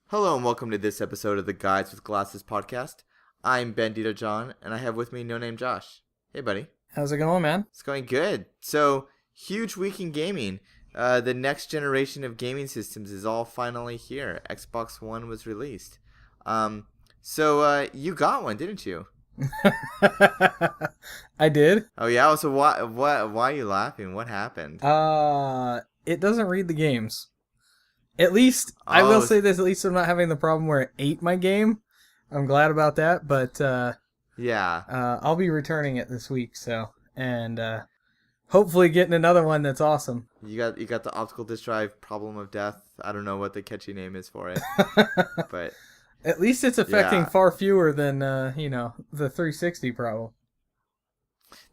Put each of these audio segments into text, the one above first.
Hello and welcome to this episode of the Guys with Glasses podcast. I'm Bandito John, and I have with me No Name Josh. Hey, buddy. How's it going, man? It's going good. So, huge week in gaming. The next generation of gaming systems is all finally here. Xbox One was released. So you got one, didn't you? I did. Oh yeah. So why are you laughing? What happened? It doesn't read the games. At least, I will say this, at least I'm not having the problem where it ate my game. I'm glad about that, but yeah. I'll be returning it this week, and hopefully getting another one that's awesome. You got the optical disc drive problem of death. I don't know what the catchy name is for it. But at least it's affecting far fewer than the 360 problem.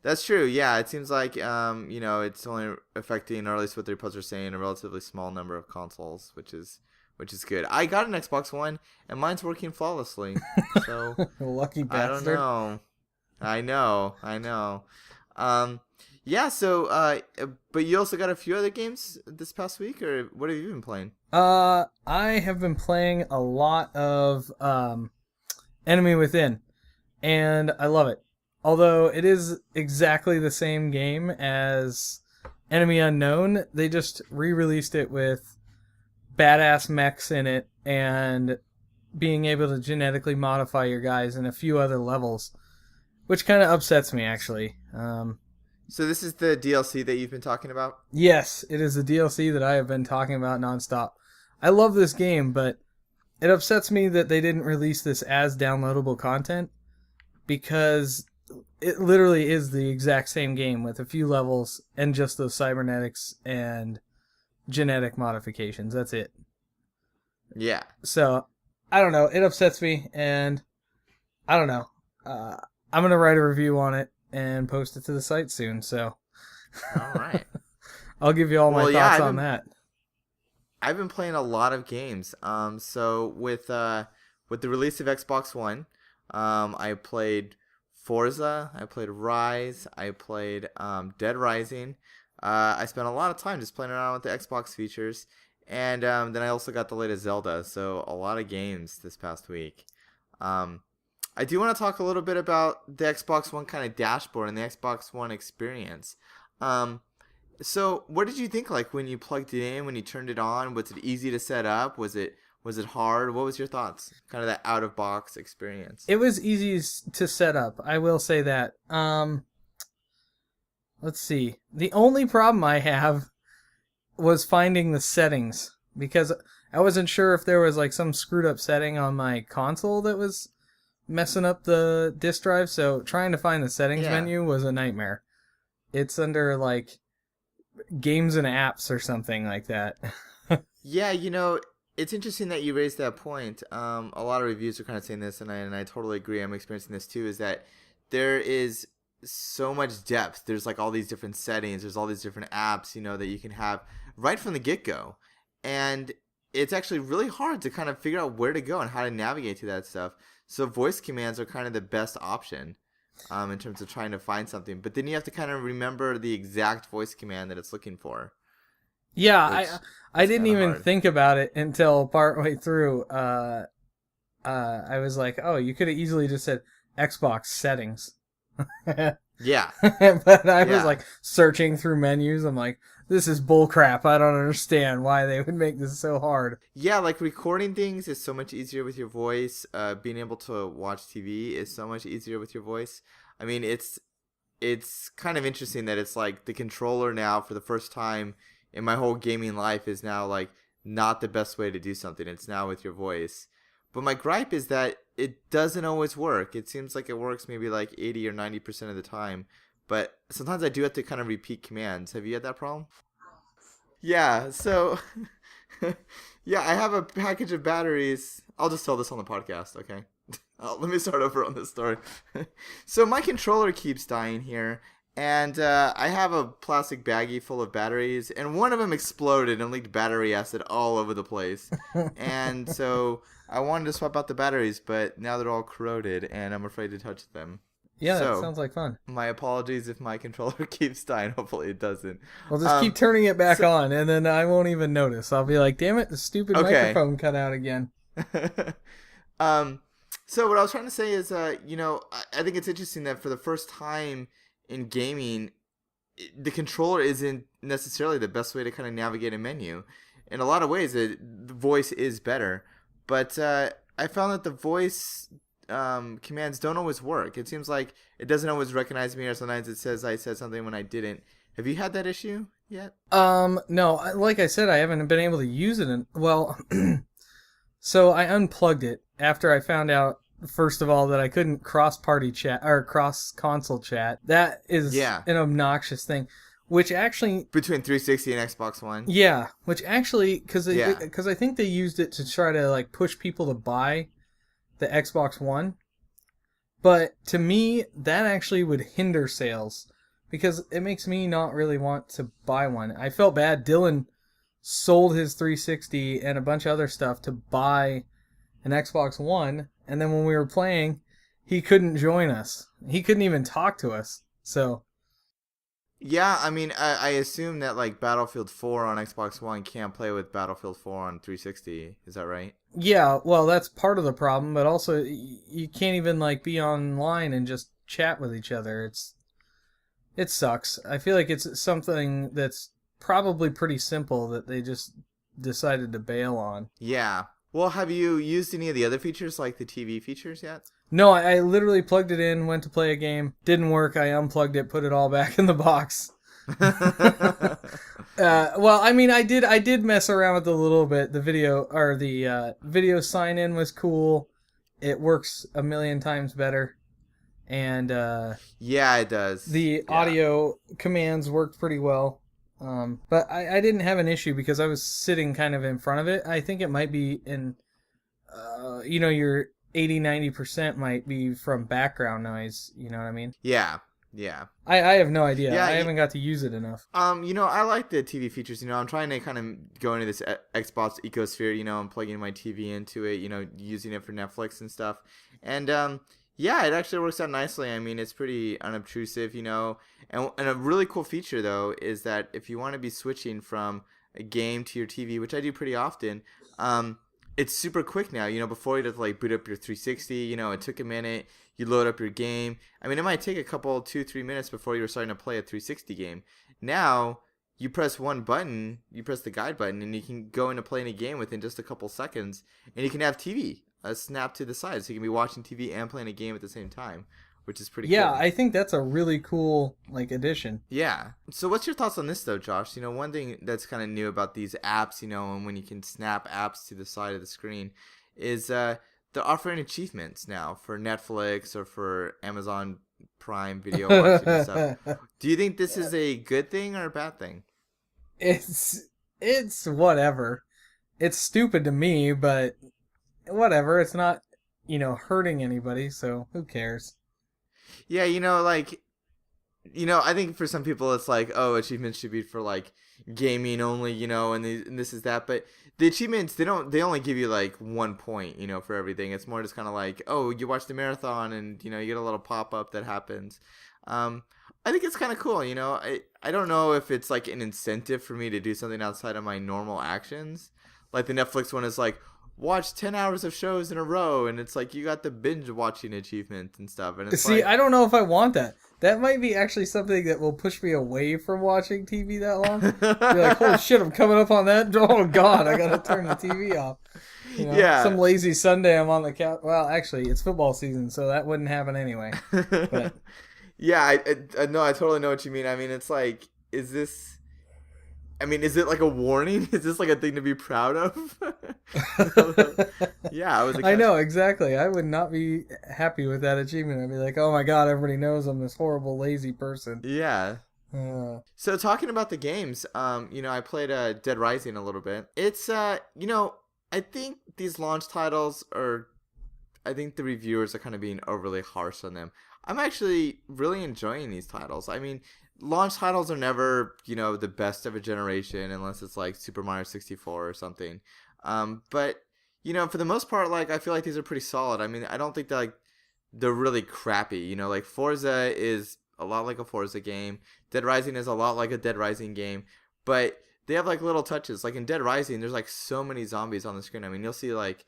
That's true. Yeah, it seems like it's only affecting, or at least what the reports are saying, a relatively small number of consoles, which is good. I got an Xbox One, and mine's working flawlessly. So lucky bastard. I know. Yeah. So, but you also got a few other games this past week, or what have you been playing? I have been playing a lot of Enemy Within, and I love it. Although it is exactly the same game as Enemy Unknown, they just re-released it with badass mechs in it and being able to genetically modify your guys in a few other levels, which kind of upsets me, actually. So this is the DLC that you've been talking about? Yes, it is the DLC that I have been talking about nonstop. I love this game, but it upsets me that they didn't release this as downloadable content, because it literally is the exact same game with a few levels and just those cybernetics and genetic modifications. That's it. Yeah. So, I don't know. It upsets me, and I don't know. I'm going to write a review on it and post it to the site soon, so. All right. I'll give you all my thoughts on that. I've been playing a lot of games. So with the release of Xbox One, I played Forza, I played Ryse, I played Dead Rising. I spent a lot of time just playing around with the Xbox features, and then I also got the latest Zelda, so a lot of games this past week. I do want to talk a little bit about the Xbox One kind of dashboard and the Xbox One experience. So what did you think, like, when you plugged it in, when you turned it on? Was it easy to set up? Was it hard? What was your thoughts? Kind of that out-of-box experience. It was easy to set up. I will say that. Let's see. The only problem I have was finding the settings, because I wasn't sure if there was like some screwed up setting on my console that was messing up the disk drive. So trying to find the settings menu was a nightmare. It's under like games and apps or something like that. Yeah, it's interesting that you raised that point. A lot of reviews are kind of saying this, and I totally agree. I'm experiencing this too, is that there is so much depth. There's like all these different settings. There's all these different apps, that you can have right from the get-go. And it's actually really hard to kind of figure out where to go and how to navigate to that stuff. So voice commands are kind of the best option in terms of trying to find something. But then you have to kind of remember the exact voice command that it's looking for. Yeah, I didn't even think about it until partway through. I was like, oh, you could have easily just said Xbox settings. Yeah. But I was like searching through menus. I'm like, this is bullcrap. I don't understand why they would make this so hard. Yeah, like recording things is so much easier with your voice. Being able to watch TV is so much easier with your voice. I mean, it's kind of interesting that it's like the controller now, for the first time in my whole gaming life, is now like not the best way to do something. It's now with your voice. But my gripe is that it doesn't always work. It seems like it works maybe like 80 or 90% of the time. But sometimes I do have to kind of repeat commands. Have you had that problem? Yeah, so yeah, I have a package of batteries. I'll just tell this on the podcast, okay? Let me start over on this story. So my controller keeps dying here. And I have a plastic baggie full of batteries, and one of them exploded and leaked battery acid all over the place. And so I wanted to swap out the batteries, but now they're all corroded, and I'm afraid to touch them. Yeah, that sounds like fun. My apologies if my controller keeps dying. Hopefully it doesn't. Well, just keep turning it back on, and then I won't even notice. I'll be like, damn it, the stupid microphone cut out again. um, so what I was trying to say is, I think it's interesting that for the first time in gaming, the controller isn't necessarily the best way to kind of navigate a menu. In a lot of ways, the voice is better, but I found that the voice commands don't always work. It seems like it doesn't always recognize me, or sometimes it says I said something when I didn't. Have you had that issue yet? No, like I said, I haven't been able to use it well, so I unplugged it after I found out, first of all, that I couldn't cross-party chat or cross-console chat. That is Yeah. an obnoxious thing, which actually, Between 360 and Xbox One. yeah, which actually, because Yeah. I think they used it to try to like push people to buy the Xbox One. But to me, that actually would hinder sales because it makes me not really want to buy one. I felt bad. Dylan sold his 360 and a bunch of other stuff to buy an Xbox One, and then when we were playing, he couldn't join us. He couldn't even talk to us. So, Yeah, I mean, I assume that like Battlefield 4 on Xbox One can't play with Battlefield 4 on 360. Is that right? yeah, well, that's part of the problem, but also you can't even like be online and just chat with each other. It sucks. I feel like it's something that's probably pretty simple that they just decided to bail on. Yeah. Well, have you used any of the other features like the TV features yet? No, I literally plugged it in, went to play a game, didn't work. I unplugged it, put it all back in the box. Well, I mean, I did mess around with it a little bit. The video sign in was cool. It works a million times better, and Yeah, it does. the Yeah. audio commands worked pretty well. But I didn't have an issue because I was sitting kind of in front of it. I think it might be in, your 80-90% might be from background noise. You know what I mean? Yeah. Yeah. I have no idea. Yeah, I haven't got to use it enough. I like the TV features. I'm trying to kind of go into this Xbox ecosphere. I'm plugging my TV into it. Using it for Netflix and stuff. And yeah, it actually works out nicely. I mean, it's pretty unobtrusive. And a really cool feature though is that if you want to be switching from a game to your TV, which I do pretty often, it's super quick now. Before you'd have to like boot up your 360. It took a minute. You load up your game. I mean, it might take a couple, 2-3 minutes before you were starting to play a 360 game. Now, you press one button, you press the guide button, and you can go into playing a game within just a couple seconds. And you can have TV snap to the side, so you can be watching TV and playing a game at the same time, which is pretty Yeah, cool. I think that's a really cool addition. Yeah. So what's your thoughts on this, though, Josh? One thing that's kind of new about these apps, and when you can snap apps to the side of the screen, is they're offering achievements now for Netflix or for Amazon Prime Video watching and stuff. Do you think this is a good thing or a bad thing? It's whatever. It's stupid to me, but whatever. It's not, hurting anybody, so who cares? Yeah, I think for some people it's like, oh, achievements should be for like gaming only, and this is that. But the achievements, they only give you like 1 point, for everything. It's more just kind of like, oh, you watch the marathon and you get a little pop up that happens. I think it's kind of cool. I don't know if it's like an incentive for me to do something outside of my normal actions. Like the Netflix one is like, watch 10 hours of shows in a row, and it's like you got the binge watching achievement and stuff. And it's See, like, I don't know if I want that. That might be actually something that will push me away from watching TV that long. Be like, holy shit, I'm coming up on that. Oh god, I gotta turn the TV off. Yeah. Some lazy Sunday I'm on the couch. Well, actually, it's football season, so that wouldn't happen anyway. But Yeah, I know. I totally know what you mean. I mean, it's like, is it like a warning? Is this like a thing to be proud of? Yeah, I was. I know exactly. I would not be happy with that achievement. I'd be like, oh my god, everybody knows I'm this horrible lazy person. Yeah. So talking about the games, I played Dead Rising a little bit. It's I think these launch titles I think the reviewers are kind of being overly harsh on them. I'm actually really enjoying these titles. I mean, launch titles are never, the best of a generation unless it's like Super Mario 64 or something. But, for the most part, like, I feel like these are pretty solid. I mean, I don't think they're really crappy. Like Forza is a lot like a Forza game. Dead Rising is a lot like a Dead Rising game. But they have like little touches. Like in Dead Rising, there's like so many zombies on the screen. I mean, you'll see like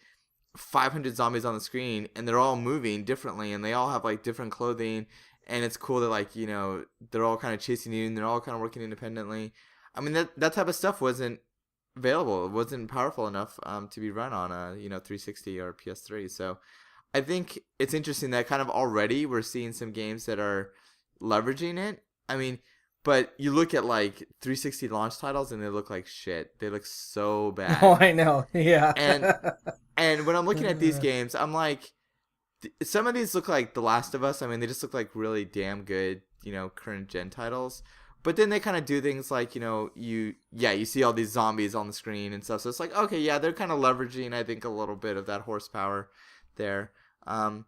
500 zombies on the screen, and they're all moving differently, and they all have like different clothing, and it's cool that like they're all kind of chasing you, and they're all kind of working independently. I mean that type of stuff wasn't available. It wasn't powerful enough to be run on a 360 or PS3. So I think it's interesting that kind of already we're seeing some games that are leveraging it. I mean, but you look at like 360 launch titles and they look like shit. They look so bad. Oh, I know. Yeah. And when I'm looking at these games, I'm like, some of these look like The Last of Us. I mean, they just look like really damn good, current gen titles. But then they kind of do things like, you see all these zombies on the screen and stuff. So it's like, okay, yeah, they're kind of leveraging, I think, a little bit of that horsepower there. But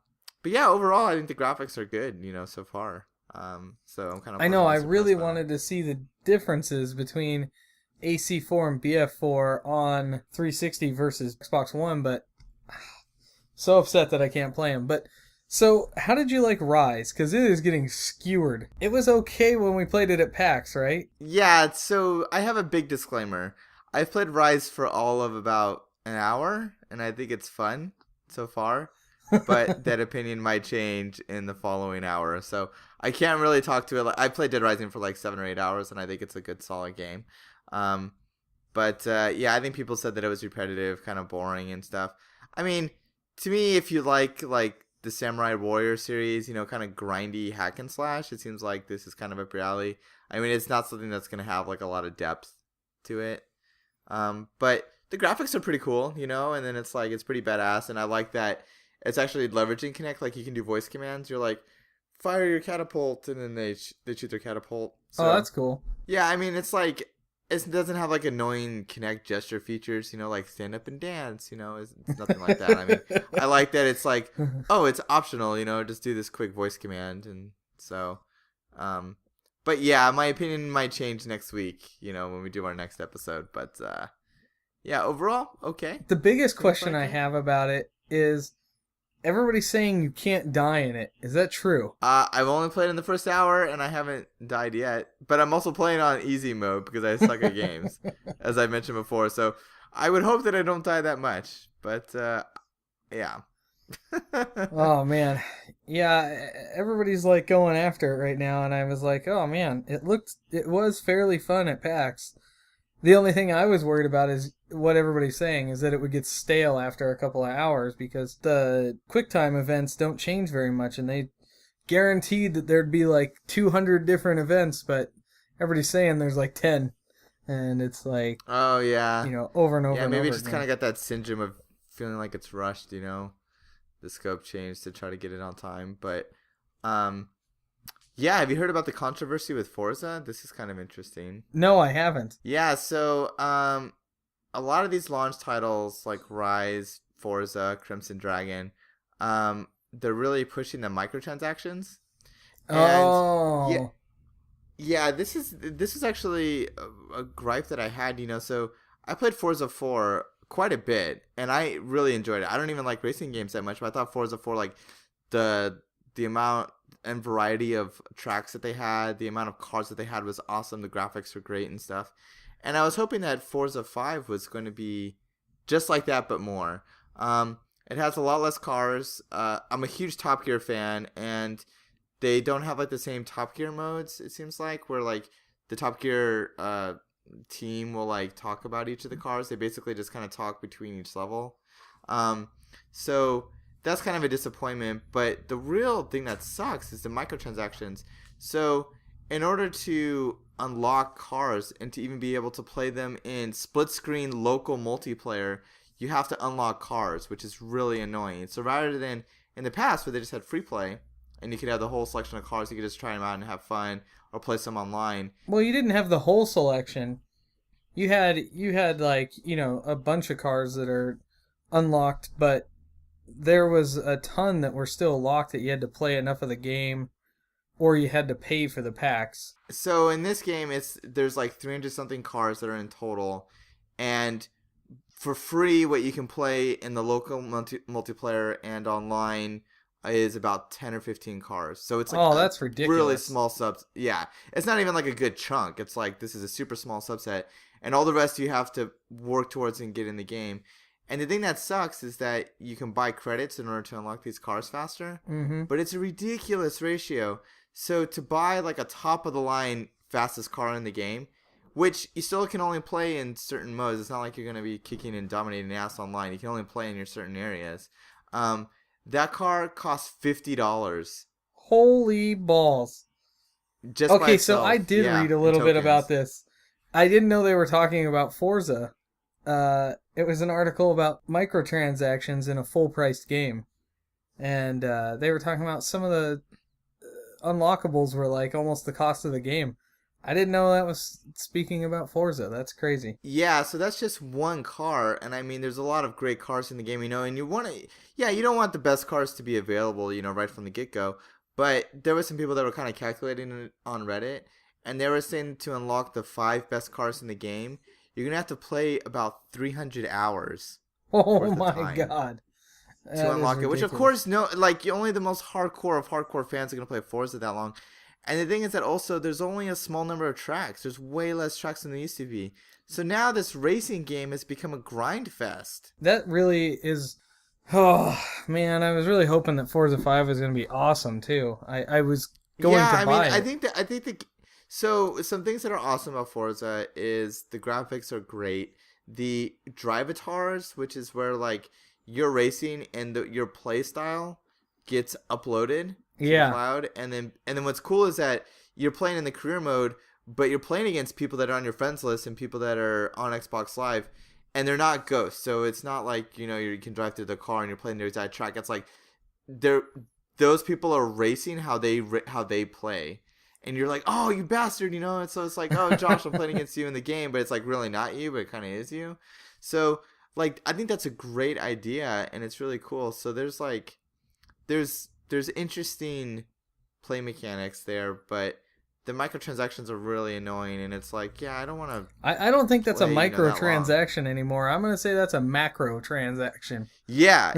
yeah, overall, I think the graphics are good, so far. So I'm kind of. I know. I really wanted to see the differences between AC4 and BF4 on 360 versus Xbox One, but so upset that I can't play them. But so, how did you like Ryse? Because it is getting skewered. It was okay when we played it at PAX, right? Yeah. So I have a big disclaimer. I've played Ryse for all of about an hour, and I think it's fun so far. But that opinion might change in the following hour. So I can't really talk to it. I played Dead Rising for like 7 or 8 hours, and I think it's a good, solid game. But yeah, I think people said that it was repetitive, kind of boring and stuff. I mean, to me, if you like the Samurai Warrior series, kind of grindy hack and slash, it seems like this is kind of up your alley. I mean, it's not something that's going to have like a lot of depth to it. But the graphics are pretty cool, and then it's pretty badass, and I like that it's actually leveraging Kinect. Like, you can do voice commands. You're like, fire your catapult, and then they shoot their catapult. So, oh, that's cool. Yeah, I mean, it's like, it doesn't have like annoying Kinect gesture features, like stand up and dance, it's nothing like that. I mean, I like that it's like, oh, it's optional, just do this quick voice command. And so, but yeah, my opinion might change next week, when we do our next episode. But yeah, overall, okay. The biggest question I have about it is, everybody's saying you can't die in it. Is that true? I've only played in the first hour, and I haven't died yet. But I'm also playing on easy mode because I suck at games, as I mentioned before. So I would hope that I don't die that much. But yeah. Oh man, yeah. Everybody's like going after it right now, and I was like, oh man, it was fairly fun at PAX. The only thing I was worried about is what everybody's saying is that it would get stale after a couple of hours because the QuickTime events don't change very much, and they guaranteed that there'd be like 200 different events, but everybody's saying there's like 10, and it's like, oh yeah, over and over. Yeah, and maybe over it just again. kind of got that syndrome of feeling like it's rushed, the scope change to try to get it on time. But yeah, have you heard about the controversy with Forza? This is kind of interesting. No, I haven't. Yeah, so a lot of these launch titles like Ryse, Forza, Crimson Dragon, they're really pushing the microtransactions. And yeah, this is actually a gripe that I had, So I played Forza 4 quite a bit, and I really enjoyed it. I don't even like racing games that much, but I thought Forza 4, like the amount and variety of tracks that they had, the amount of cars that they had was awesome. The graphics were great and stuff. And I was hoping that Forza 5 was going to be just like that, but more. It has a lot less cars. I'm a huge Top Gear fan, and they don't have like the same Top Gear modes, it seems like, where like the Top Gear team will like talk about each of the cars. They basically just kind of talk between each level. So that's kind of a disappointment, but the real thing that sucks is the microtransactions. So in order to unlock cars and to even be able to play them in split screen local multiplayer, you have to unlock cars, which is really annoying. So rather than in the past where they just had free play and you could have the whole selection of cars, you could just try them out and have fun or play some online. Well, you didn't have the whole selection. You had like, a bunch of cars that are unlocked, but there was a ton that were still locked that you had to play enough of the game or you had to pay for the packs. So in this game, there's like 300 something cars that are in total, and for free what you can play in the local multiplayer and online is about 10 or 15 cars. So it's like that's ridiculous. Really small subs. Yeah, it's not even like a good chunk. It's like this is a super small subset, and all the rest you have to work towards and get in the game. And the thing that sucks is that you can buy credits in order to unlock these cars faster, Mm-hmm. but it's a ridiculous ratio. So to buy like a top of the line fastest car in the game, which you still can only play in certain modes. It's not like you're gonna be kicking and dominating ass online. You can only play in your certain areas. That car costs $50 Holy balls. just by Okay, so I itself. did Yeah, read a in little bit about tokens. this. I didn't know they were talking about Forza. It was an article about microtransactions in a full-priced game. And they were talking about some of the unlockables were like almost the cost of the game. I didn't know that was speaking about Forza. That's crazy. Yeah, so that's just one car, and I mean, there's a lot of great cars in the game, and you want to, yeah, you don't want the best cars to be available, right from the get-go, but there were some people that were kind of calculating it on Reddit, and they were saying to unlock the 5 best cars in the game, you're gonna have to play about 300 hours Oh worth of my time god. to That is unlock it, which of ridiculous. course, no, like, only the most hardcore of hardcore fans are gonna play Forza that long. And the thing is that also there's only a small number of tracks. There's way less tracks than there used to be. So now this racing game has become a grind fest. That really is. Oh man, I was really hoping that Forza 5 was going to be awesome too. I was going Yeah, to I mean, buy it. I think the so some things that are awesome about Forza is the graphics are great. The drivatars, which is where like you're racing and your play style gets uploaded to the Yeah. cloud, and then what's cool is that you're playing in the career mode, but you're playing against people that are on your friends list and people that are on Xbox Live, and they're not ghosts. So it's not like you can drive through the car and you're playing their exact track. It's like they're those people are racing how they play, and you're like, oh, you bastard, And so it's like, oh, Josh, I'm playing against you in the game, but it's like really not you, but it kind of is you. So like I think that's a great idea, and it's really cool. So there's interesting play mechanics there, but the microtransactions are really annoying, and it's like, yeah, I don't want to I don't think that's a play, that long. microtransaction anymore. I'm going to say that's a macro transaction. Yeah.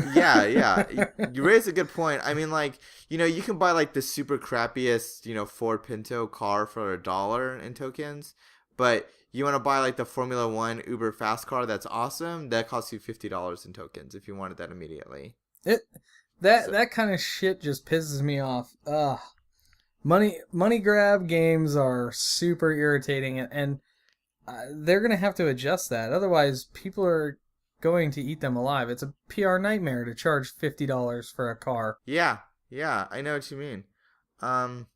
You raise a good point. I mean, like, you can buy like the super crappiest, Ford Pinto car for $1 in tokens, but you want to buy like the Formula One Uber fast car that's awesome, that costs you $50 in tokens if you wanted that immediately. It that So that kind of shit just pisses me off. Ugh. Money grab games are super irritating, and they're gonna have to adjust that. Otherwise, people are going to eat them alive. It's a PR nightmare to charge $50 for a car. yeah, I know what you mean. Um,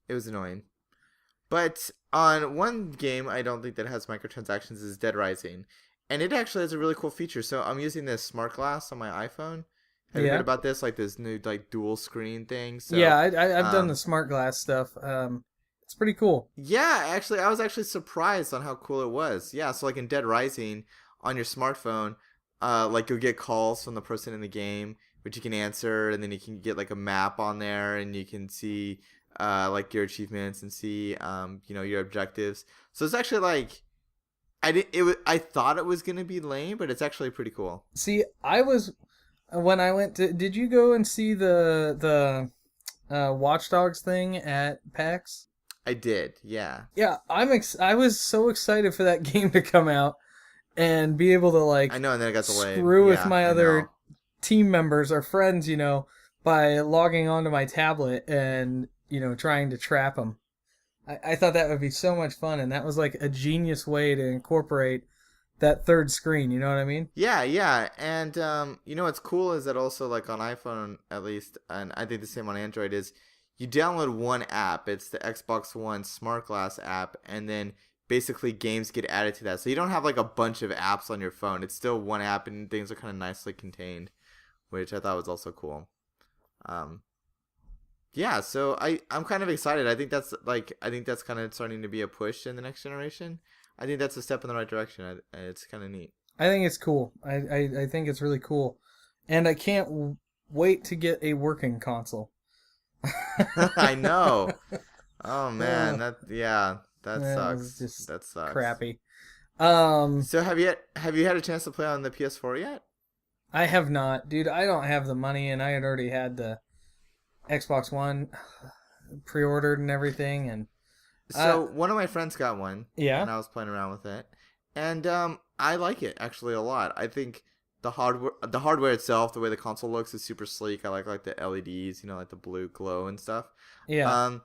it was annoying. But on one game I don't think that has microtransactions is Dead Rising. And it actually has a really cool feature. So I'm using this smart glass on my iPhone. Have you heard Yeah, about this? Like this new like dual screen thing. yeah. So I've done the um smart glass stuff. It's pretty cool. yeah, actually I was actually surprised on how cool it was. Yeah, so like in Dead Rising on your smartphone, like you'll get calls from the person in the game which you can answer, and then you can get like a map on there, and you can see like your achievements and see your objectives. So it's actually like I thought it was gonna be lame, but it's actually pretty cool. See, I was when I went to. Did you go and see the Watch Dogs thing at PAX? I did, yeah. Yeah, I was so excited for that game to come out and be able to I like know, and then it got delayed. screw with Yeah, my I know. other team members or friends, by logging onto my tablet and trying to trap them. I thought that would be so much fun, and that was like a genius way to incorporate that third screen. You know what I mean? Yeah, and what's cool is that also like on iPhone at least, and I think the same on Android is you download one app. It's the Xbox One Smart Glass app, and then basically games get added to that. So you don't have like a bunch of apps on your phone. It's still one app, and things are kind of nicely contained, which I thought was also cool. Um, yeah, so I'm kind of excited. I think that's kind of starting to be a push in the next generation. I think that's a step in the right direction. It's kind of neat. I think it's cool. I think it's really cool, and I can't wait to get a working console. I know. Oh man, Ugh, that that was sucks. just That sucks. crappy. Um, So have you had a chance to play on the PS4 yet? I have not, dude. I don't have the money, and I had already had the Xbox One pre-ordered and everything, and uh, So one of my friends got one, yeah, and I was playing around with it, and I like it actually a lot. I think the hardware itself, the way the console looks is super sleek. I like the LEDs, like the blue glow and stuff. Yeah.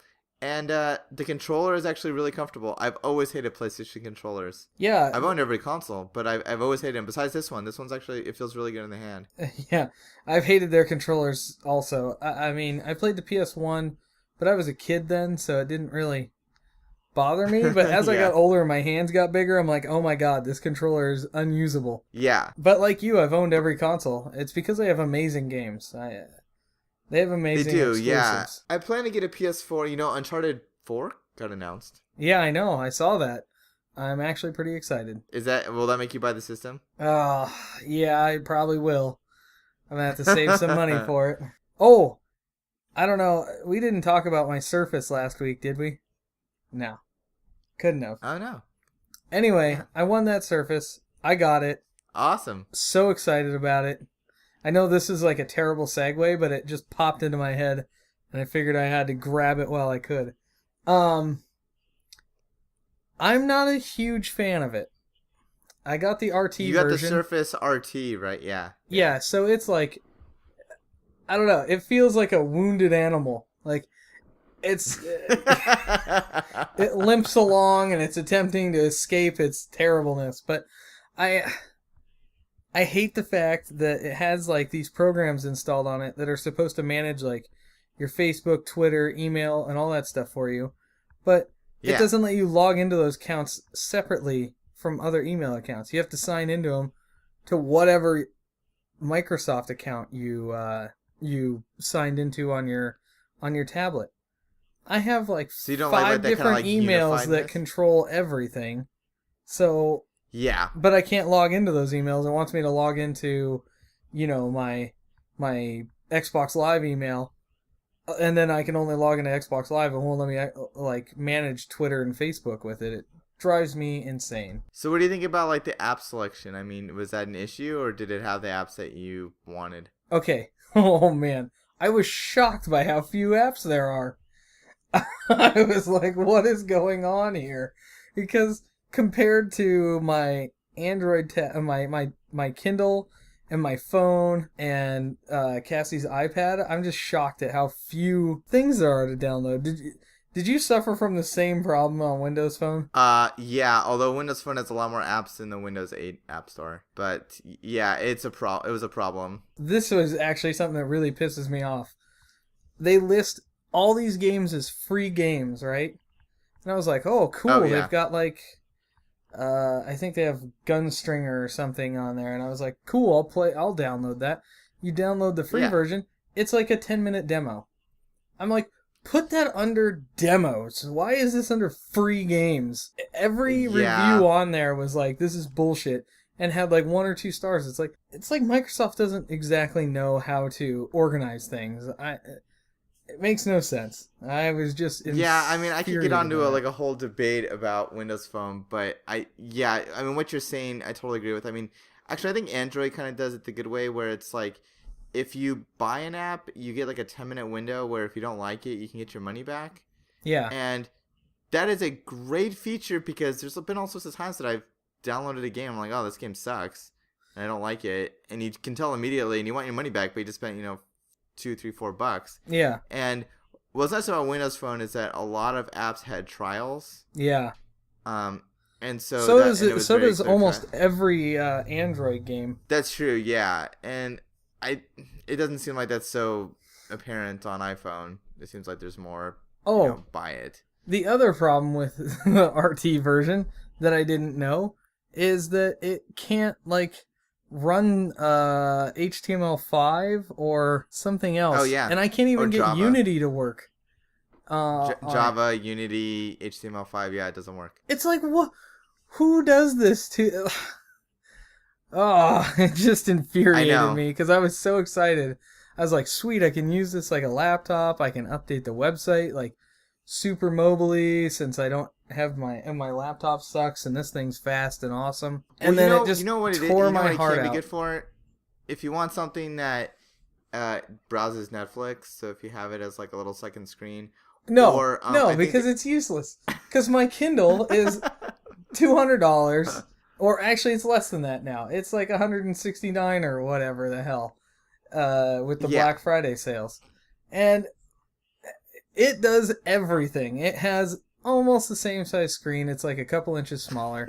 And the controller is actually really comfortable. I've always hated PlayStation controllers. Yeah. I've owned every console, but I've always hated them. Besides this one, actually, it feels really good in the hand. Yeah. I've hated their controllers also. I mean, I played the PS1, but I was a kid then, so it didn't really bother me. But as I got older and my hands got bigger, I'm like, oh my god, this controller is unusable. Yeah. But like you, I've owned every console. It's because they have amazing games. They have amazing exclusives. Yeah. I plan to get a PS4. Uncharted 4 got announced. Yeah, I know. I saw that. I'm actually pretty excited. Will that make you buy the system? Yeah, I probably will. I'm going to have to save some money for it. Oh, I don't know. We didn't talk about my Surface last week, did we? No. Couldn't have. Oh, no. Anyway, I won that Surface. I got it. Awesome. So excited about it. I know this is like a terrible segue, but it just popped into my head, and I figured I had to grab it while I could. I'm not a huge fan of it. I got the RT version. You got the Surface RT, right? Yeah. Yeah, so it's like, I don't know, it feels like a wounded animal. Like, it limps along and it's attempting to escape its terribleness, but I hate the fact that it has like these programs installed on it that are supposed to manage like your Facebook, Twitter, email, and all that stuff for you. But it doesn't let you log into those accounts separately from other email accounts. You have to sign into them to whatever Microsoft account you signed into on your tablet. I have like so you don't 5 different like emails that control everything. So yeah. But I can't log into those emails. It wants me to log into, my Xbox Live email, and then I can only log into Xbox Live. It won't let me like manage Twitter and Facebook with it. It drives me insane. So what do you think about like the app selection? I mean, was that an issue, or did it have the apps that you wanted? Okay. Oh man, I was shocked by how few apps there are. I was like, what is going on here? Because compared to my Android, my Kindle and my phone and Cassie's iPad, I'm just shocked at how few things there are to download. Did you suffer from the same problem on Windows Phone? Yeah. Although Windows Phone has a lot more apps than the Windows 8 App Store, but yeah, it was a problem. This was actually something that really pisses me off. They list all these games as free games, right? And I was like, oh, cool. Oh, yeah. They've got like, I think they have Gunstringer or something on there. And I was like, cool, I'll download that. You download the free version. It's like a 10-minute demo. I'm like, put that under demos. Why is this under free games? Every review on there was like, this is bullshit. And had like 1 or 2 stars. It's like Microsoft doesn't exactly know how to organize things. It makes no sense. I was just I mean, I could get onto a whole debate about Windows Phone, but I mean, what you're saying, I totally agree with. I mean, actually, I think Android kind of does it the good way, where it's like, if you buy an app, you get like a 10-minute window where if you don't like it, you can get your money back. Yeah. And that is a great feature, because there's been all sorts of times that I've downloaded a game, I'm like, oh, this game sucks, and I don't like it, and you can tell immediately, and you want your money back, but you just spent, $2, $3, $4. Yeah. And what's nice about Windows Phone is that a lot of apps had trials. Yeah. And so does almost every Android game. That's true, yeah. And it doesn't seem like that's so apparent on iPhone. It seems like there's more buy it. The other problem with the RT version that I didn't know is that it can't like run HTML5 or something else. Oh yeah. And I can't even get Java. Unity to work. Java, Unity, HTML5, yeah, it doesn't work. It's like, what? Who does this to? Oh, it just infuriated me because I was so excited. I was like, sweet, I can use this like a laptop. I can update the website like super mobily since I don't have my laptop sucks and this thing's fast and awesome. And then it just tore my heart out. Be good for if you want something that browses Netflix. So if you have it as like a little second screen. No, because it's useless. Because my Kindle is $200, Or actually, it's less than that now. It's like 169 or whatever the hell, with the Yeah. Black Friday sales, and it does everything. It has almost the same size screen. It's like a couple inches smaller,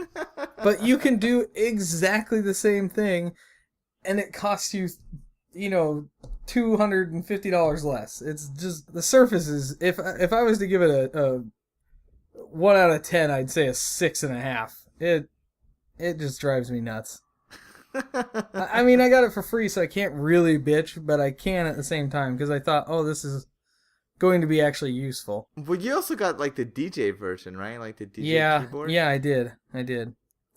but you can do exactly the same thing, and it costs you, $250 less. It's just the Surface is. If I was to give it a 1 out of 10, I'd say a 6.5. It just drives me nuts. I mean, I got it for free, so I can't really bitch, but I can at the same time because I thought, oh, this is going to be actually useful. Well, you also got like the DJ version, right? Like the DJ Yeah, keyboard. yeah, I did.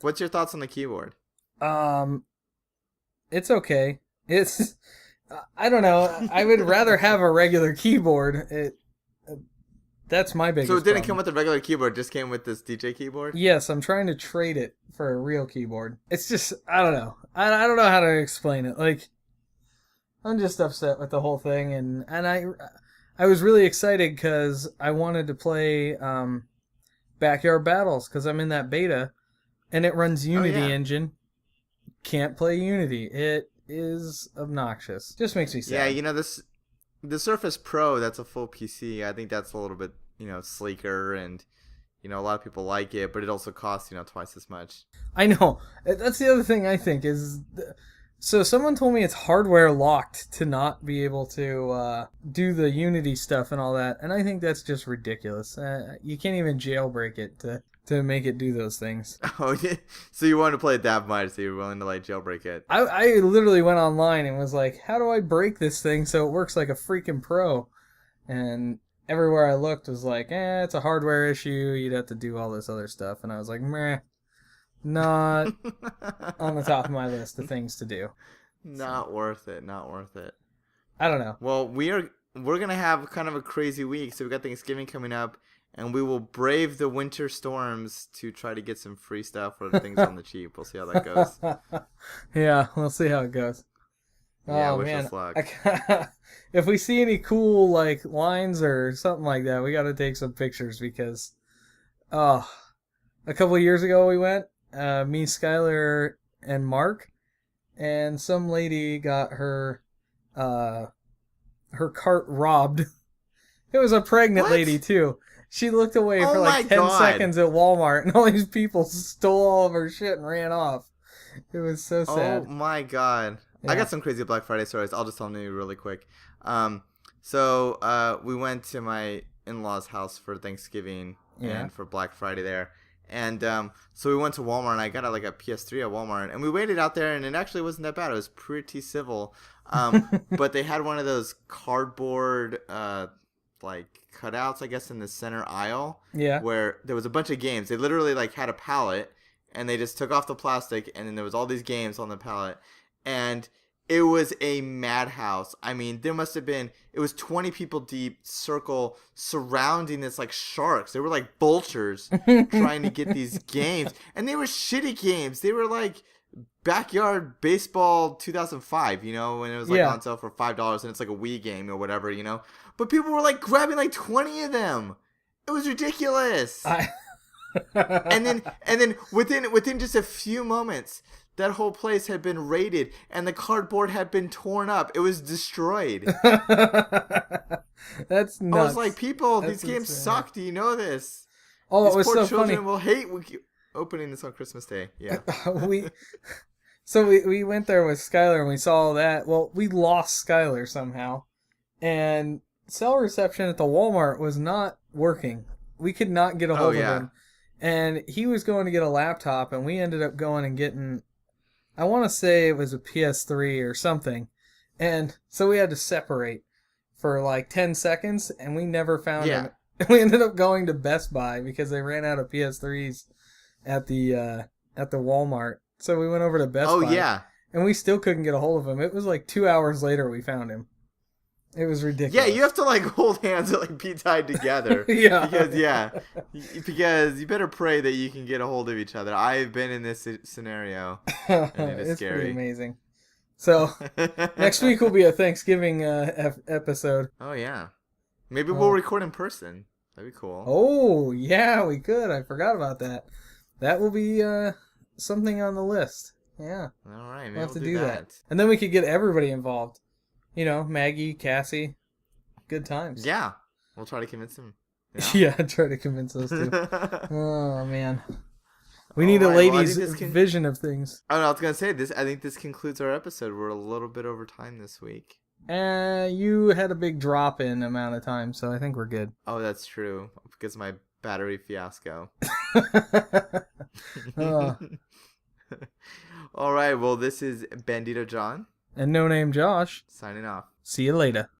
What's your thoughts on the keyboard? It's okay. It's I don't know. I would rather have a regular keyboard. That's my biggest. So it didn't problem. come with the regular keyboard; it just came with this DJ keyboard. Yes, I'm trying to trade it for a real keyboard. It's just I don't know. I don't know how to explain it. Like I'm just upset with the whole thing, and I was really excited because I wanted to play Backyard Battles because I'm in that beta, and it runs Unity Engine. Can't play Unity. It is obnoxious. Just makes me sad. Yeah, the Surface Pro, that's a full PC. I think that's a little bit sleeker, and a lot of people like it, but it also costs twice as much. I know. That's the other thing I think is. So someone told me it's hardware locked to not be able to do the Unity stuff and all that, and I think that's just ridiculous. You can't even jailbreak it to make it do those things. Oh, yeah. So you wanted to play it that much, so you were willing to like jailbreak it. I literally went online and was like, how do I break this thing so it works like a freaking pro? And everywhere I looked was like, it's a hardware issue. You'd have to do all this other stuff. And I was like, meh, not on the top of my list of things to do. Not worth it. Not worth it. I don't know. Well, we're gonna have kind of a crazy week. So we got Thanksgiving coming up, and we will brave the winter storms to try to get some free stuff or things on the cheap. We'll see how that goes. Yeah, we'll see how it goes. Yeah, oh wish man, us luck. if we see any cool like lines or something like that, we got to take some pictures because, a couple of years ago we went, me, Skylar, and Mark, and some lady got her cart robbed. It was a pregnant lady too. She looked away for like 10 seconds at Walmart, and all these people stole all of her shit and ran off. It was so sad. Oh my god. Yeah. I got some crazy Black Friday stories. I'll just tell them to you really quick. So we went to my in-laws' house for Thanksgiving and for Black Friday there. And so we went to Walmart, and I got like a PS3 at Walmart. And we waited out there, and it actually wasn't that bad. It was pretty civil. But they had one of those cardboard like cutouts, I guess, in the center aisle. Yeah. Where there was a bunch of games. They literally like had a pallet, and they just took off the plastic, and then there was all these games on the pallet. And it was a madhouse. I mean, there must have been, it was 20 people deep, circle, surrounding this like sharks. They were like vultures trying to get these games. And they were shitty games. They were like Backyard Baseball 2005, when it was like on sale for $5 and it's like a Wii game or whatever, But people were like grabbing like 20 of them. It was ridiculous. And then within just a few moments, that whole place had been raided, and the cardboard had been torn up. It was destroyed. That's nuts. I was like, people, these games suck. Do you know this? Oh, these it was poor so children funny. will hate opening this on Christmas Day. Yeah. we went there with Skylar, and we saw all that. Well, we lost Skylar somehow, and cell reception at the Walmart was not working. We could not get a hold of him. And he was going to get a laptop, and we ended up going and getting, I want to say it was a PS3 or something. And so we had to separate for like 10 seconds, and we never found him. We ended up going to Best Buy because they ran out of PS3s at the Walmart. So we went over to Best Buy. Oh, yeah. And we still couldn't get a hold of him. It was like 2 hours later we found him. It was ridiculous. Yeah, you have to like hold hands and like be tied together. Because you better pray that you can get a hold of each other. I've been in this scenario, and it is it's scary. Pretty amazing. So next week will be a Thanksgiving episode. Oh yeah, maybe we'll record in person. That'd be cool. Oh yeah, we could. I forgot about that. That will be something on the list. Yeah, All right, maybe we'll have we'll to do do that. that. And then we could get everybody involved. You know, Maggie, Cassie. Good times. Yeah, we'll try to convince him. Yeah, try to convince those two. Oh, man. We All need a right, well, I lady's think this vision of things. Oh, no, I was gonna say this. I think this concludes our episode. We're a little bit over time this week. You had a big drop in amount of time, so I think we're good. Oh, that's true because of my battery fiasco. Oh. All right. Well, this is Bandito John And No Name Josh. signing off. See you later.